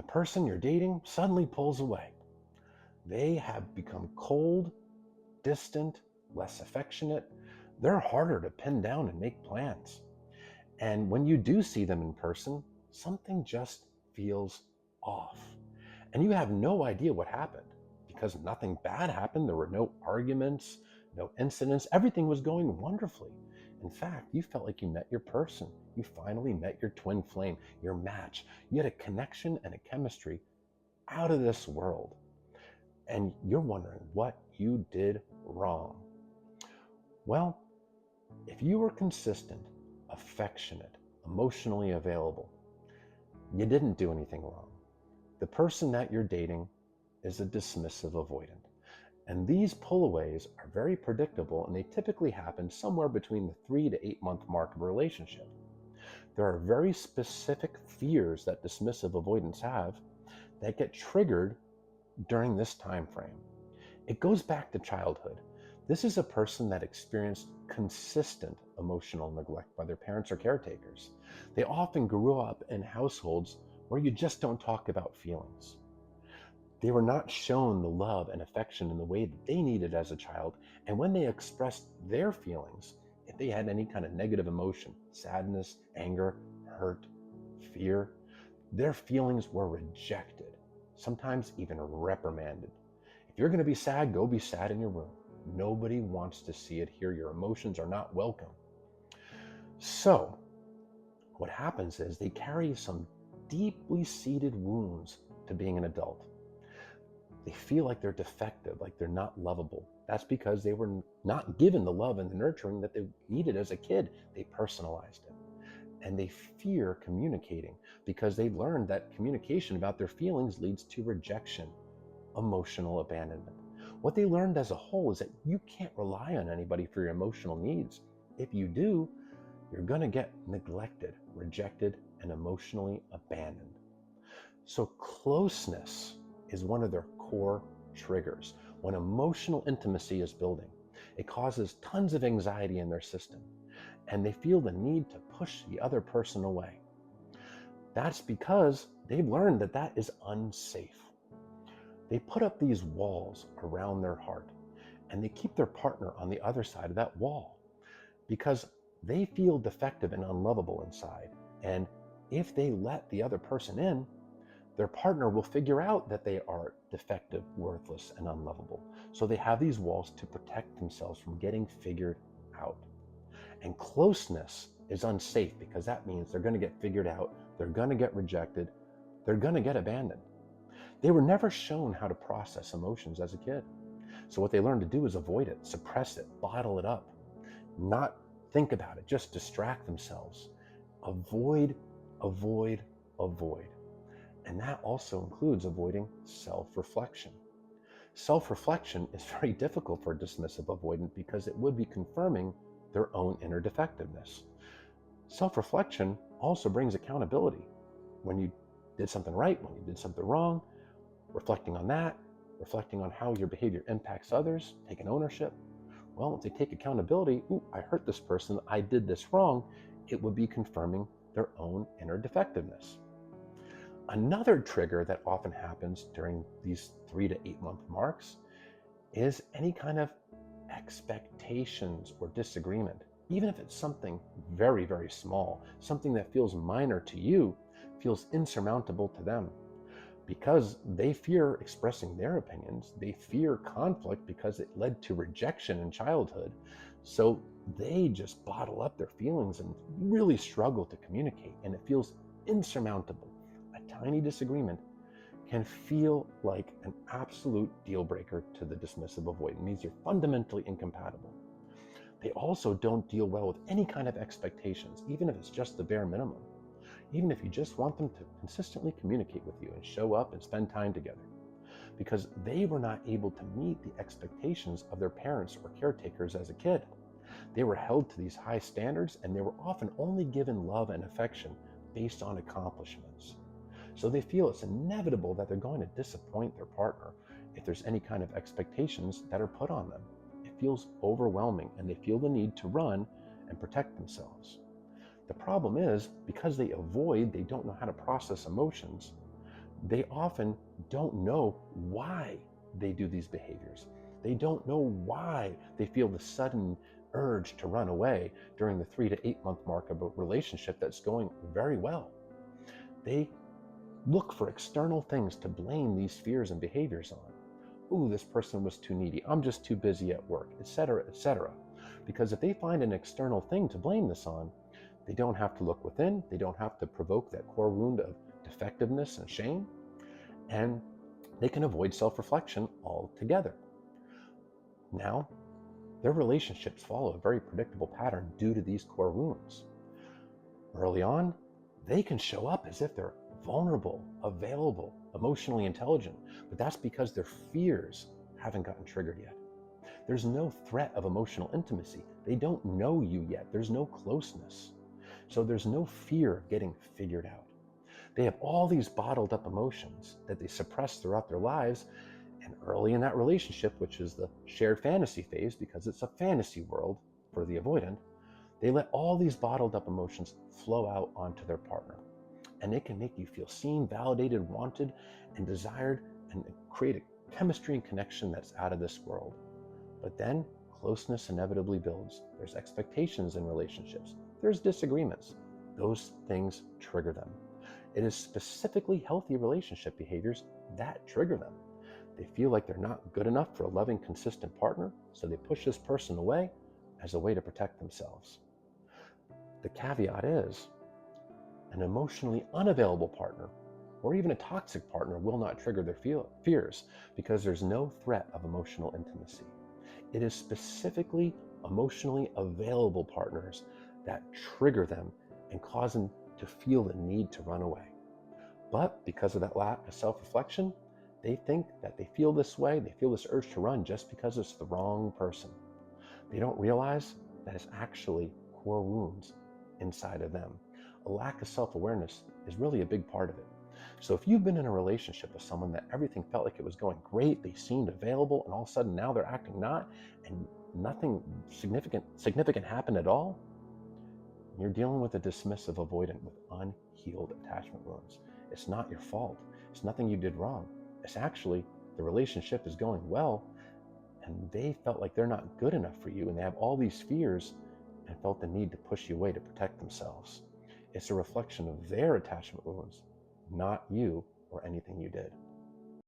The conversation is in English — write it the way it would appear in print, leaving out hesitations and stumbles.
person you're dating suddenly pulls away. They have become cold, distant, less affectionate. They're harder to pin down and make plans. And when you do see them in person, something just feels off. And you have no idea what happened because nothing bad happened. There were no arguments, no incidents. Everything was going wonderfully. In fact, you felt like you met your person. You finally met your twin flame, your match. You had a connection and a chemistry out of this world. And you're wondering what you did wrong. Well, if you were consistent, affectionate, emotionally available, you didn't do anything wrong. The person that you're dating is a dismissive avoidant. And these pullaways are very predictable, and they typically happen somewhere between the 3 to 8 month mark of a relationship. There are very specific fears that dismissive avoidants have that get triggered during this time frame. It goes back to childhood. This is a person that experienced consistent emotional neglect by their parents or caretakers. They often grew up in households where you just don't talk about feelings. They were not shown the love and affection in the way that they needed as a child, and when they expressed their feelings, if they had any kind of negative emotion, sadness, anger, hurt, fear, their feelings were rejected, sometimes even reprimanded. If you're going to be sad, go be sad in your room. Nobody wants to see it here. Your emotions are not welcome. So what happens is they carry some deeply seated wounds to being an adult. They feel like they're defective, like they're not lovable. That's because they were not given the love and the nurturing that they needed as a kid. They personalized it. And they fear communicating because they've learned that communication about their feelings leads to rejection, emotional abandonment. What they learned as a whole is that you can't rely on anybody for your emotional needs. If you do, you're going to get neglected, rejected, and emotionally abandoned. So closeness is one of their core triggers. When emotional intimacy is building, it causes tons of anxiety in their system, and they feel the need to push the other person away. That's because they've learned that that is unsafe. They put up these walls around their heart, and they keep their partner on the other side of that wall because they feel defective and unlovable inside. And if they let the other person in, their partner will figure out that they are defective, worthless, and unlovable. So they have these walls to protect themselves from getting figured out. And closeness is unsafe because that means they're going to get figured out, they're going to get rejected, they're going to get abandoned. They were never shown how to process emotions as a kid. So what they learn to do is avoid it, suppress it, bottle it up, not think about it, just distract themselves. Avoid, avoid, avoid. And that also includes avoiding self-reflection. Self-reflection is very difficult for a dismissive avoidant because it would be confirming their own inner defectiveness. Self-reflection also brings accountability. When you did something right, when you did something wrong, reflecting on that, reflecting on how your behavior impacts others, taking ownership. Well, if they take accountability, I hurt this person, I did this wrong, it would be confirming their own inner defectiveness. Another trigger that often happens during these 3 to 8 month marks is any kind of expectations or disagreement. Even if it's something very, very small, something that feels minor to you, feels insurmountable to them. Because they fear expressing their opinions, they fear conflict because it led to rejection in childhood. So they just bottle up their feelings and really struggle to communicate, and it feels insurmountable. A tiny disagreement can feel like an absolute deal breaker to the dismissive avoidant. It means you're fundamentally incompatible. They also don't deal well with any kind of expectations, even if it's just the bare minimum. Even if you just want them to consistently communicate with you and show up and spend time together, because they were not able to meet the expectations of their parents or caretakers as a kid. They were held to these high standards, and they were often only given love and affection based on accomplishments. So they feel it's inevitable that they're going to disappoint their partner if there's any kind of expectations that are put on them. It feels overwhelming, and they feel the need to run and protect themselves. The problem is, because they avoid, they don't know how to process emotions, they often don't know why they do these behaviors. They don't know why they feel the sudden urge to run away during the 3 to 8 month mark of a relationship that's going very well. They look for external things to blame these fears and behaviors on. Ooh, this person was too needy. I'm just too busy at work, etc., etc. Because if they find an external thing to blame this on, they don't have to look within. They don't have to provoke that core wound of defectiveness and shame. And they can avoid self-reflection altogether. Now, their relationships follow a very predictable pattern due to these core wounds. Early on, they can show up as if they're vulnerable, available, emotionally intelligent, but that's because their fears haven't gotten triggered yet. There's no threat of emotional intimacy. They don't know you yet. There's no closeness. So there's no fear of getting figured out. They have all these bottled up emotions that they suppress throughout their lives. And early in that relationship, which is the shared fantasy phase, because it's a fantasy world for the avoidant, they let all these bottled up emotions flow out onto their partner. And it can make you feel seen, validated, wanted, and desired, and create a chemistry and connection that's out of this world. But then closeness inevitably builds. There's expectations in relationships. There's disagreements. Those things trigger them. It is specifically healthy relationship behaviors that trigger them. They feel like they're not good enough for a loving, consistent partner, so they push this person away as a way to protect themselves. The caveat is, an emotionally unavailable partner or even a toxic partner will not trigger their fears because there's no threat of emotional intimacy. It is specifically emotionally available partners that trigger them and cause them to feel the need to run away. But because of that lack of self-reflection, they think that they feel this way, they feel this urge to run just because it's the wrong person. They don't realize that it's actually core wounds inside of them. A lack of self-awareness is really a big part of it. So if you've been in a relationship with someone that everything felt like it was going great, they seemed available, and all of a sudden now they're acting not, and nothing significant happened at all, you're dealing with a dismissive avoidant with unhealed attachment wounds. It's not your fault. It's nothing you did wrong. It's actually the relationship is going well, and they felt like they're not good enough for you, and they have all these fears and felt the need to push you away to protect themselves. It's a reflection of their attachment wounds, not you or anything you did.